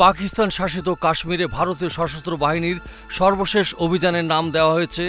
পাকিস্তান শাসিত কাশ্মীরে ভারতীয় সশস্ত্র বাহিনীর সর্বশেষ অভিযানের নাম দেওয়া হয়েছে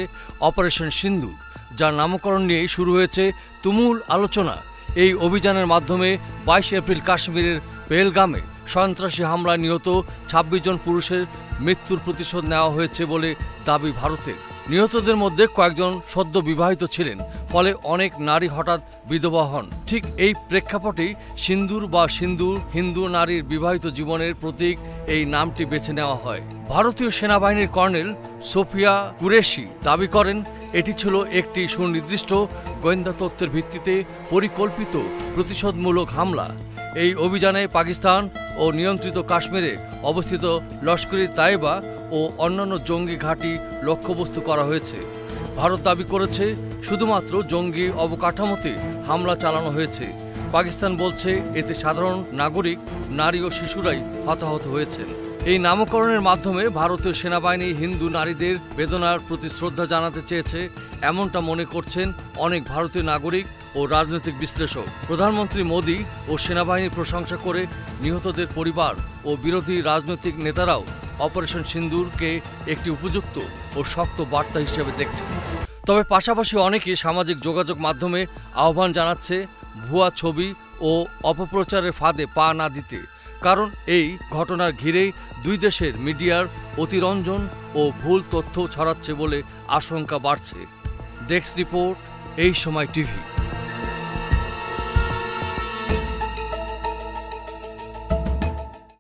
অপারেশন সিন্দুর, যার নামকরণ নিয়েই শুরু হয়েছে তুমুল আলোচনা। এই অভিযানের মাধ্যমে 22 এপ্রিল কাশ্মীরের পেহেলগামে সন্ত্রাসী হামলায় নিহত 26 জন পুরুষের মৃত্যুর প্রতিশোধ নেওয়া হয়েছে বলে দাবি ভারতের। নিহতদের মধ্যে কয়েকজন সদ্য বিবাহিত ছিলেন, ফলে অনেক নারী হঠাৎ বিধবা হন। ঠিক এই প্রেক্ষাপটেই সিন্দুর বা সিন্দুর হিন্দু নারীর বিবাহিত জীবনের প্রতীক এই নামটি বেছে নেওয়া হয়। ভারতীয় সেনাবাহিনীর কর্নেল সোফিয়া কুরেশি দাবি করেন, এটি ছিল একটি সুনির্দিষ্ট গোয়েন্দা তথ্যের ভিত্তিতে পরিকল্পিত প্রতিশোধমূলক হামলা। এই অভিযানে পাকিস্তান ও নিয়ন্ত্রিত কাশ্মীরে অবস্থিত লস্কর-ই তাইবা ও অন্যান্য জঙ্গি ঘাঁটি লক্ষ্যবস্তু করা হয়েছে। ভারত দাবি করেছে শুধুমাত্র জঙ্গি অবকাঠামোতে হামলা চালানো হয়েছে। পাকিস্তান বলছে এতে সাধারণ নাগরিক, নারী ও শিশুরাই হতাহত হয়েছেন। এই নামকরণের মাধ্যমে ভারতীয় সেনাবাহিনী হিন্দু নারীদের বেদনার প্রতি শ্রদ্ধা জানাতে চেয়েছে, এমনটা মনে করছেন অনেক ভারতীয় নাগরিক ও রাজনৈতিক বিশ্লেষক। প্রধানমন্ত্রী মোদি ও সেনাবাহিনীর প্রশংসা করে নিহতদের পরিবার ও বিরোধী রাজনৈতিক নেতারাও অপারেশন সিন্দুরকে একটি উপযুক্ত ও শক্ত বার্তা হিসেবে দেখছেন। তবে পাশাপাশি অনেকেই সামাজিক যোগাযোগ মাধ্যমে আহ্বান জানাচ্ছে ভুয়া ছবি ও অপপ্রচারের ফাঁদে পা না দিতে, কারণ এই ঘটনার ঘিরেই দুই দেশের মিডিয়ার অতিরঞ্জন ও ভুল তথ্য ছড়াচ্ছে বলে আশঙ্কা বাড়ছে। ডেস্ক রিপোর্ট, এই সময় টিভি।